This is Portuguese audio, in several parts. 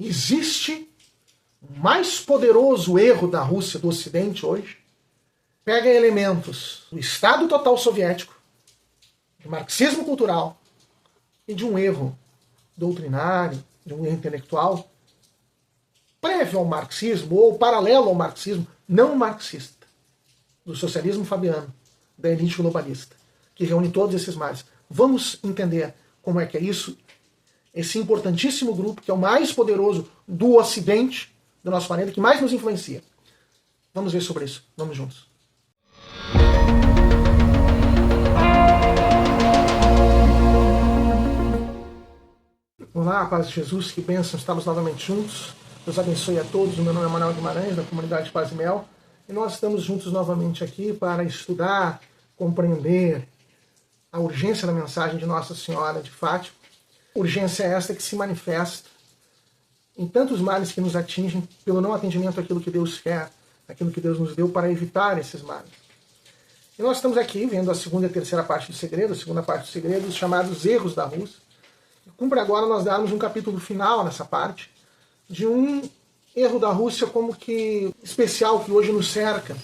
existe o mais poderoso erro da Rússia, do Ocidente hoje, pega elementos do Estado Total Soviético, de marxismo cultural e de um erro doutrinário, de um erro intelectual, prévio ao marxismo ou paralelo ao marxismo, não marxista, do socialismo fabiano, da elite globalista, que reúne todos esses males. Vamos entender como é que é isso, esse importantíssimo grupo, que é o mais poderoso do Ocidente, do nosso planeta, que mais nos influencia. Vamos ver sobre isso. Vamos juntos. Olá, paz de Jesus, que bênção, estamos novamente juntos. Deus abençoe a todos. O meu nome é Manuel Guimarães, da comunidade Paz e Mel, e nós estamos juntos novamente aqui para estudar, compreender a urgência da mensagem de Nossa Senhora de Fátima. Urgência esta que se manifesta em tantos males que nos atingem pelo não atendimento àquilo que Deus quer, aquilo que Deus nos deu para evitar esses males. E nós estamos aqui vendo a segunda e a terceira parte do segredo, a segunda parte do segredo, os chamados erros da Rússia. Cumpre agora nós darmos um capítulo final nessa parte, de um erro da Rússia como que especial que hoje nos cerca,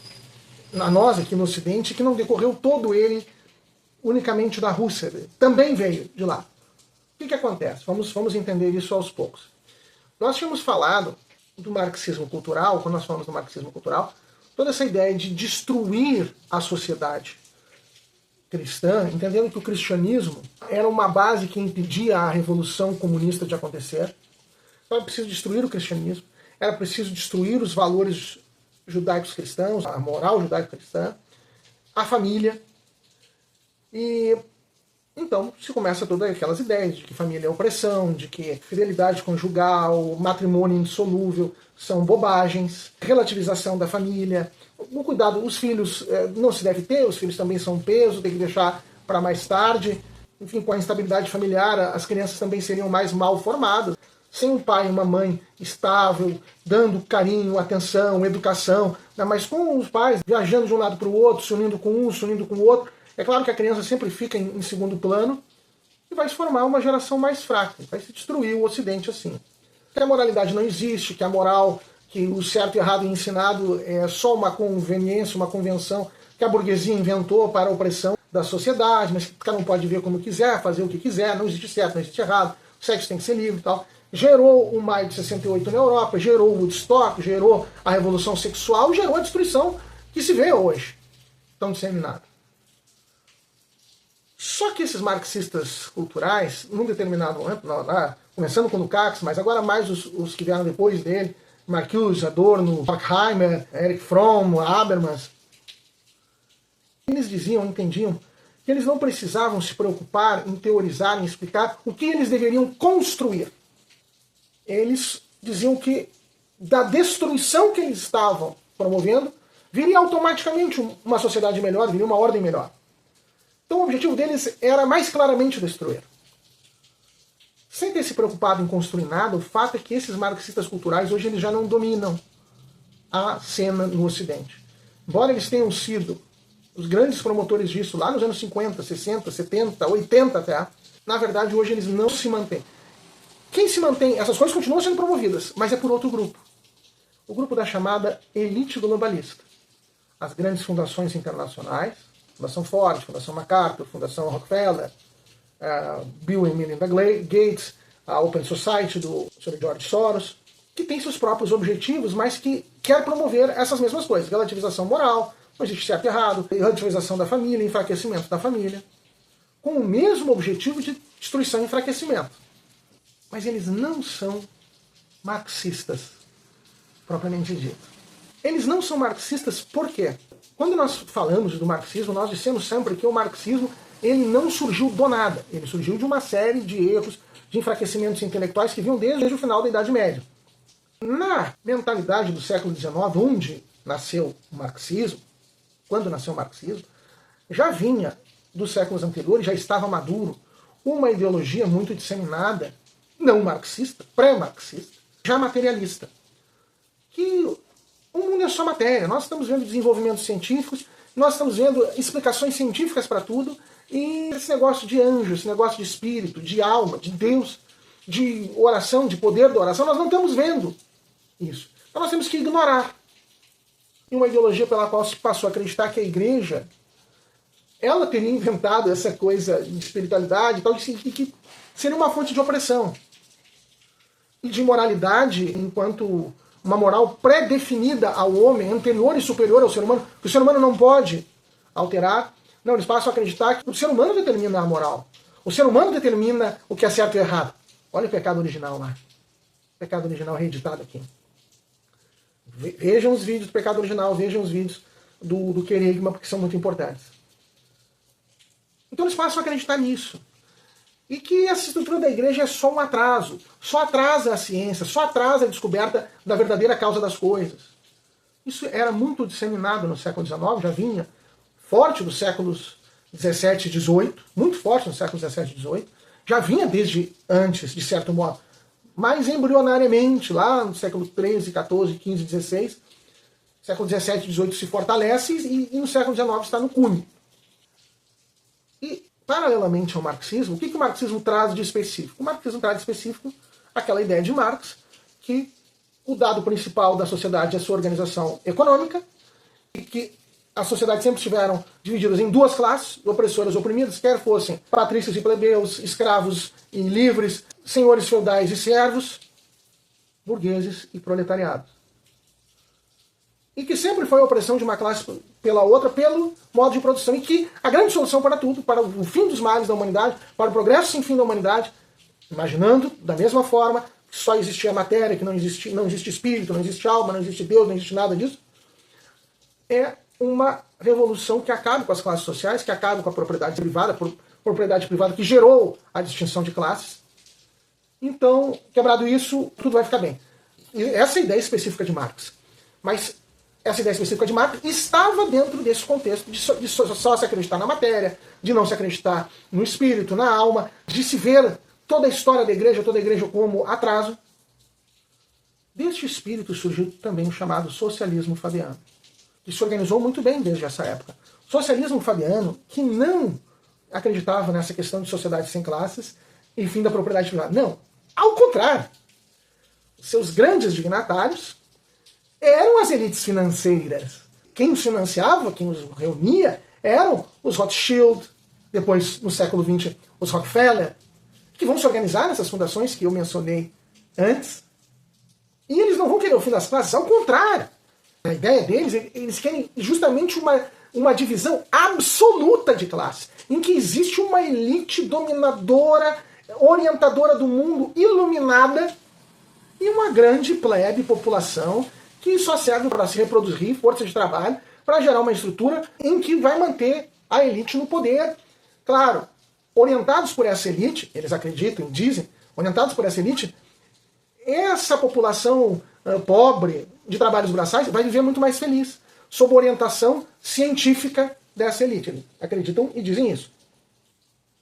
a nós aqui no Ocidente, que não decorreu todo ele unicamente da Rússia, também veio de lá. O que acontece? Vamos entender isso aos poucos. Nós tínhamos falado do marxismo cultural, quando nós falamos do marxismo cultural, toda essa ideia de destruir a sociedade cristã, entendendo que o cristianismo era uma base que impedia a revolução comunista de acontecer. Então era preciso destruir o cristianismo, era preciso destruir os valores judaicos cristãos, a moral judaico-cristã, a família. E então se começa todas aquelas ideias de que família é opressão, de que fidelidade conjugal, matrimônio indissolúvel são bobagens, relativização da família, o cuidado, os filhos não se deve ter, os filhos também são um peso, tem que deixar para mais tarde. Enfim, com a instabilidade familiar, as crianças também seriam mais mal formadas. Sem um pai e uma mãe estável, dando carinho, atenção, educação, mas com os pais viajando de um lado para o outro, se unindo com um, se unindo com o outro, é claro que a criança sempre fica em segundo plano e vai se formar uma geração mais fraca, vai se destruir o Ocidente assim. Que a moralidade não existe, que a moral, que o certo e errado ensinado é só uma conveniência, uma convenção que a burguesia inventou para a opressão da sociedade, mas que cada um pode ver como quiser, fazer o que quiser, não existe certo, não existe errado, o sexo tem que ser livre e tal. Gerou o Maio de 68 na Europa, gerou o Woodstock, gerou a Revolução Sexual, gerou a destruição que se vê hoje, tão disseminada. Só que esses marxistas culturais, num determinado momento, começando com Lukács, mas agora mais os que vieram depois dele, Marcuse, Adorno, Horkheimer, Erich Fromm, Habermas, eles diziam, entendiam, que eles não precisavam se preocupar em teorizar, em explicar o que eles deveriam construir. Eles diziam que da destruição que eles estavam promovendo, viria automaticamente uma sociedade melhor, viria uma ordem melhor. Então o objetivo deles era mais claramente destruir. Sem ter se preocupado em construir nada, o fato é que esses marxistas culturais hoje eles já não dominam a cena no Ocidente. Embora eles tenham sido os grandes promotores disso lá nos anos 50, 60, 70, 80 até, na verdade hoje eles não se mantêm. Quem se mantém, essas coisas continuam sendo promovidas, mas é por outro grupo. O grupo da chamada elite globalista. As grandes fundações internacionais, Fundação Ford, Fundação MacArthur, Fundação Rockefeller, Bill e Melinda Gates, a Open Society do Sr. George Soros, que tem seus próprios objetivos, mas que quer promover essas mesmas coisas. Relativização moral, não existe certo e errado, relativização da família, enfraquecimento da família, com o mesmo objetivo de destruição e enfraquecimento. Mas eles não são marxistas, propriamente dito. Eles não são marxistas por quê? Quando nós falamos do marxismo, nós dissemos sempre que o marxismo ele não surgiu do nada. Ele surgiu de uma série de erros, de enfraquecimentos intelectuais que vinham desde o final da Idade Média. Na mentalidade do século XIX, onde nasceu o marxismo, quando nasceu o marxismo, já vinha dos séculos anteriores, já estava maduro, uma ideologia muito disseminada, não marxista, pré-marxista, já materialista. Que o mundo é só matéria, nós estamos vendo desenvolvimentos científicos, nós estamos vendo explicações científicas para tudo, e esse negócio de anjo, esse negócio de espírito, de alma, de Deus, de oração, de poder da oração, nós não estamos vendo isso. Então nós temos que ignorar. E uma ideologia pela qual se passou a acreditar que a igreja, ela teria inventado essa coisa de espiritualidade e tal, que seria uma fonte de opressão. E de imoralidade enquanto uma moral pré-definida ao homem, anterior e superior ao ser humano, que o ser humano não pode alterar. Não, eles passam a acreditar que o ser humano determina a moral. O ser humano determina o que é certo e errado. Olha o pecado original lá. O pecado original reeditado aqui. Vejam os vídeos do pecado original, vejam os vídeos do querigma, porque são muito importantes. Então eles passam a acreditar nisso. E que essa estrutura da igreja é só um atraso. Só atrasa a ciência, só atrasa a descoberta da verdadeira causa das coisas. Isso era muito disseminado no século XIX, já vinha forte dos séculos XVII e XVIII, muito forte no século XVII e XVIII, já vinha desde antes, de certo modo, mas embrionariamente, lá no século XIII, XIV, XV, XVI, século XVII e XVIII se fortalece e no século XIX está no cume. E, paralelamente ao marxismo, o que o marxismo traz de específico? O marxismo traz de específico aquela ideia de Marx, que o dado principal da sociedade é a sua organização econômica, e que as sociedades sempre estiveram divididas em duas classes, opressoras e oprimidas, quer fossem patrícios e plebeus, escravos e livres, senhores feudais e servos, burgueses e proletariados. E que sempre foi a opressão de uma classe pela outra, pelo modo de produção, e que a grande solução para tudo, para o fim dos males da humanidade, para o progresso sem fim da humanidade, imaginando, da mesma forma, que só existia matéria, que não existe espírito, não existe alma, não existe Deus, não existe nada disso, é uma revolução que acabe com as classes sociais, que acabe com a propriedade privada que gerou a distinção de classes. Então, quebrado isso, tudo vai ficar bem. E essa é a ideia específica de Marx. Mas essa ideia específica de Marx estava dentro desse contexto de só se acreditar na matéria, de não se acreditar no espírito, na alma, de se ver toda a história da igreja, toda a igreja como atraso. Deste espírito surgiu também o chamado socialismo fabiano, que se organizou muito bem desde essa época. O socialismo fabiano, que não acreditava nessa questão de sociedade sem classes e fim da propriedade privada. Não, ao contrário. Seus grandes dignatários eram as elites financeiras. Quem os financiava, quem os reunia, eram os Rothschild, depois, no século XX, os Rockefeller, que vão se organizar nessas fundações que eu mencionei antes. E eles não vão querer o fim das classes, ao contrário. A ideia deles, eles querem justamente uma divisão absoluta de classe, em que existe uma elite dominadora, orientadora do mundo, iluminada, e uma grande plebe, população, que só serve para se reproduzir, força de trabalho, para gerar uma estrutura em que vai manter a elite no poder. Claro, orientados por essa elite, eles acreditam, dizem, orientados por essa elite, essa população pobre, de trabalhos braçais, vai viver muito mais feliz, sob a orientação científica dessa elite. Eles acreditam e dizem isso.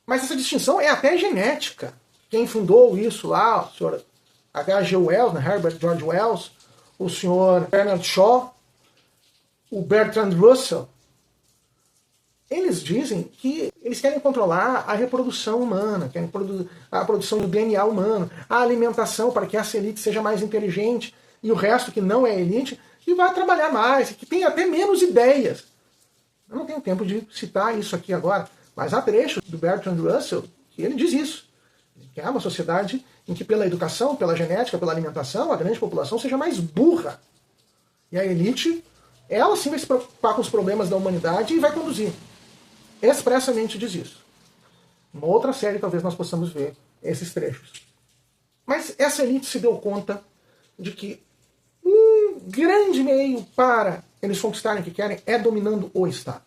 Mas essa distinção é até genética. Quem fundou isso lá, o senhor H.G. Wells, né, Herbert George Wells, o senhor Bernard Shaw, o Bertrand Russell, eles dizem que eles querem controlar a reprodução humana, querem a produção do DNA humano, a alimentação para que essa elite seja mais inteligente, e o resto que não é elite, e vai trabalhar mais, que tem até menos ideias. Eu não tenho tempo de citar isso aqui agora, mas há trechos do Bertrand Russell que ele diz isso. Que é uma sociedade em que pela educação, pela genética, pela alimentação, a grande população seja mais burra. E a elite, ela sim vai se preocupar com os problemas da humanidade e vai conduzir. Expressamente diz isso. Uma outra série talvez nós possamos ver esses trechos. Mas essa elite se deu conta de que um grande meio para eles conquistarem o que querem é dominando o Estado.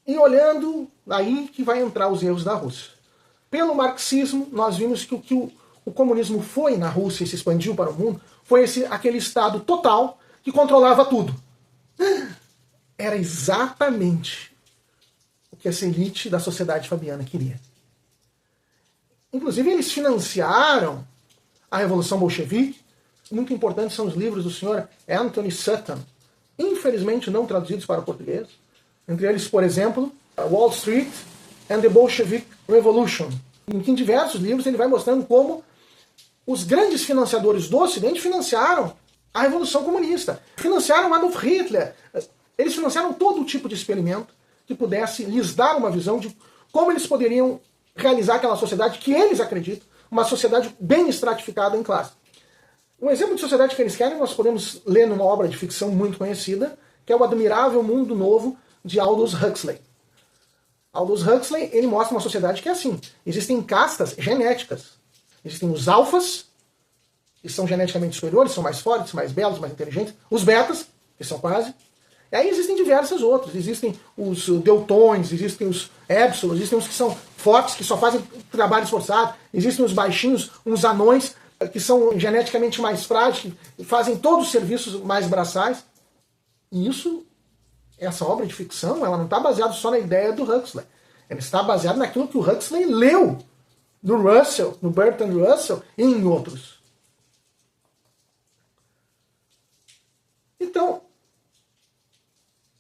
E olhando, aí que vai entrar os erros da Rússia. Pelo marxismo, nós vimos que o que o comunismo foi na Rússia e se expandiu para o mundo foi aquele Estado total que controlava tudo. Era exatamente o que essa elite da sociedade fabiana queria. Inclusive, eles financiaram a Revolução Bolchevique. Muito importantes são os livros do senhor Anthony Sutton, infelizmente não traduzidos para o português. Entre eles, por exemplo, Wall Street and the Bolshevik Revolution, em que em diversos livros ele vai mostrando como os grandes financiadores do Ocidente financiaram a Revolução Comunista, financiaram Adolf Hitler, eles financiaram todo tipo de experimento que pudesse lhes dar uma visão de como eles poderiam realizar aquela sociedade que eles acreditam, uma sociedade bem estratificada em classe. Um exemplo de sociedade que eles querem nós podemos ler numa obra de ficção muito conhecida, que é o Admirável Mundo Novo, de Aldous Huxley. Aldous Huxley, ele mostra uma sociedade que é assim. Existem castas genéticas. Existem os alfas, que são geneticamente superiores, são mais fortes, mais belos, mais inteligentes. Os betas, que são quase. E aí existem diversos outros. Existem os deutões, existem os épsilos, existem os que são fortes, que só fazem trabalho esforçado. Existem os baixinhos, uns anões, que são geneticamente mais frágeis, que fazem todos os serviços mais braçais. E isso, essa obra de ficção, ela não está baseada só na ideia do Huxley. Ela está baseada naquilo que o Huxley leu no Russell, no Bertrand Russell e em outros. Então,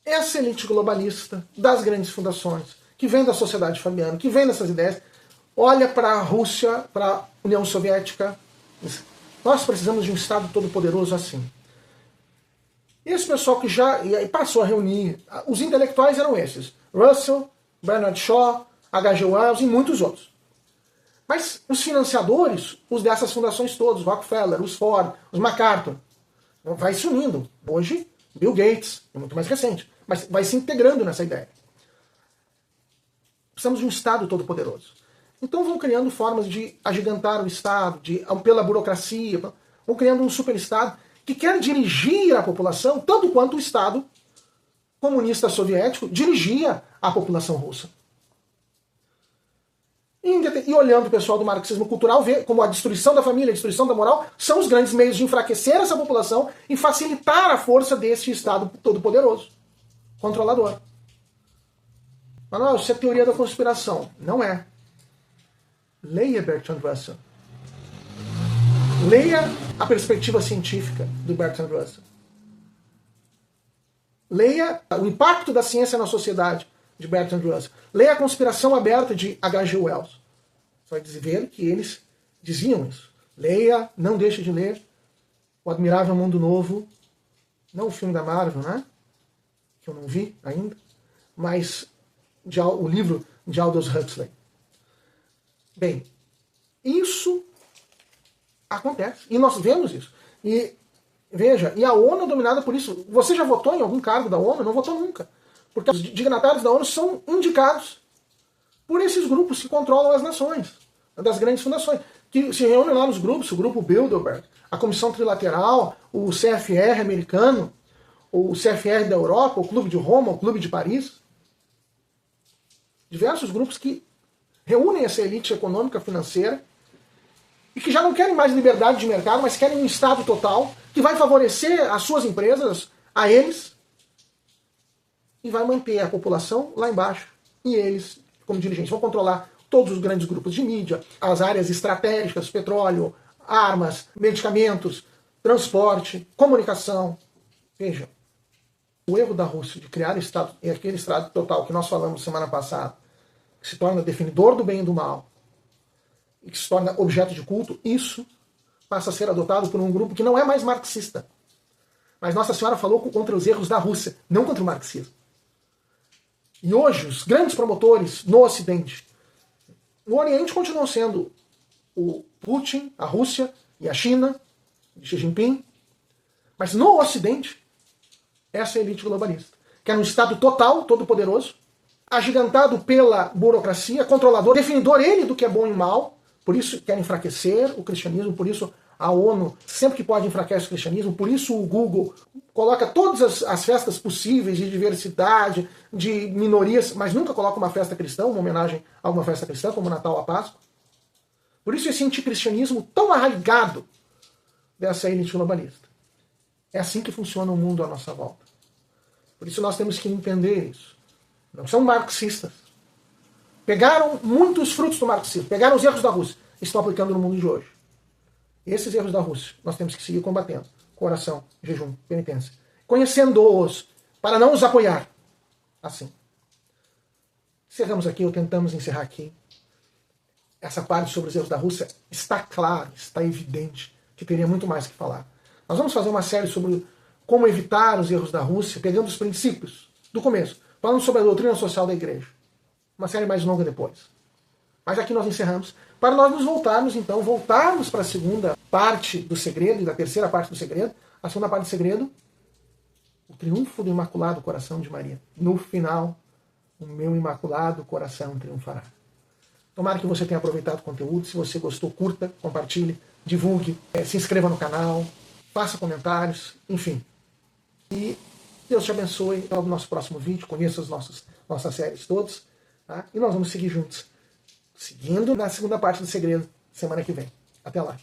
essa elite globalista das grandes fundações, que vem da sociedade fabiana, que vem dessas ideias, olha para a Rússia, para a União Soviética. Nós precisamos de um Estado todo-poderoso assim. Esse pessoal que já passou a reunir, os intelectuais eram esses: Russell, Bernard Shaw, H.G. Wells e muitos outros. Mas os financiadores, os dessas fundações todos, Rockefeller, os Ford, os MacArthur, vai se unindo. Hoje, Bill Gates, é muito mais recente, mas vai se integrando nessa ideia. Precisamos de um Estado todo-poderoso. Então vão criando formas de agigantar o Estado, pela burocracia, vão criando um super-Estado que quer dirigir a população tanto quanto o Estado comunista soviético dirigia a população russa. E olhando o pessoal do marxismo cultural, vê como a destruição da família, a destruição da moral são os grandes meios de enfraquecer essa população e facilitar a força desse Estado todo-poderoso, controlador. Mas não, isso é teoria da conspiração. Não é. Leia Bertrand Russell. Leia a perspectiva científica do Bertrand Russell. Leia o impacto da ciência na sociedade de Bertrand Russell. Leia a Conspiração Aberta de H.G. Wells. Você vai ver que eles diziam isso. Leia, não deixe de ler O Admirável Mundo Novo. Não o filme da Marvel, né? Que eu não vi ainda. Mas o livro de Aldous Huxley. Bem, isso acontece. E nós vemos isso. E veja, e a ONU é dominada por isso. Você já votou em algum cargo da ONU? Não votou nunca. Porque os dignatários da ONU são indicados por esses grupos que controlam as nações, das grandes fundações, que se reúnem lá nos grupos, o grupo Bilderberg, a Comissão Trilateral, o CFR americano, o CFR da Europa, o Clube de Roma, o Clube de Paris. Diversos grupos que reúnem essa elite econômica financeira e que já não querem mais liberdade de mercado, mas querem um Estado total que vai favorecer as suas empresas, a eles, e vai manter a população lá embaixo. E eles, como dirigentes, vão controlar todos os grandes grupos de mídia, as áreas estratégicas, petróleo, armas, medicamentos, transporte, comunicação. Veja, o erro da Rússia de criar Estado, e aquele Estado total que nós falamos semana passada, que se torna definidor do bem e do mal, e que se torna objeto de culto, isso passa a ser adotado por um grupo que não é mais marxista. Mas Nossa Senhora falou contra os erros da Rússia, não contra o marxismo. E hoje, os grandes promotores no Ocidente, no Oriente continuam sendo o Putin, a Rússia e a China, Xi Jinping, mas no Ocidente, essa é a elite globalista, que é um Estado total, todo-poderoso, agigantado pela burocracia, controlador, definidor ele do que é bom e mal, por isso quer enfraquecer o cristianismo, por isso a ONU sempre que pode enfraquece o cristianismo, por isso o Google coloca todas as festas possíveis de diversidade, de minorias, mas nunca coloca uma festa cristã, uma homenagem a alguma festa cristã, como o Natal ou a Páscoa. Por isso esse anticristianismo tão arraigado dessa elite globalista. É assim que funciona o mundo à nossa volta. Por isso nós temos que entender isso. Não são marxistas. Pegaram muitos frutos do marxismo, pegaram os erros da Rússia e estão aplicando no mundo de hoje. Esses erros da Rússia nós temos que seguir combatendo. Oração, jejum, penitência. Conhecendo-os, para não os apoiar. Assim. Encerramos aqui, ou tentamos encerrar aqui. essa parte sobre os erros da Rússia, está claro, está evidente que teria muito mais que falar. Nós vamos fazer uma série sobre como evitar os erros da Rússia, pegando os princípios do começo, falando sobre a doutrina social da igreja. Uma série mais longa depois. Mas aqui nós encerramos, para nós nos voltarmos, então, voltarmos para a segunda parte do segredo, e da terceira parte do segredo. A segunda parte do segredo, o triunfo do Imaculado Coração de Maria. No final, o meu Imaculado Coração triunfará. Tomara que você tenha aproveitado o conteúdo. Se você gostou, curta, compartilhe, divulgue, se inscreva no canal, faça comentários, enfim. E Deus te abençoe. Até o nosso próximo vídeo. Conheça as nossas séries todas. Tá? E nós vamos seguir juntos. Seguindo na segunda parte do segredo, semana que vem. Até lá.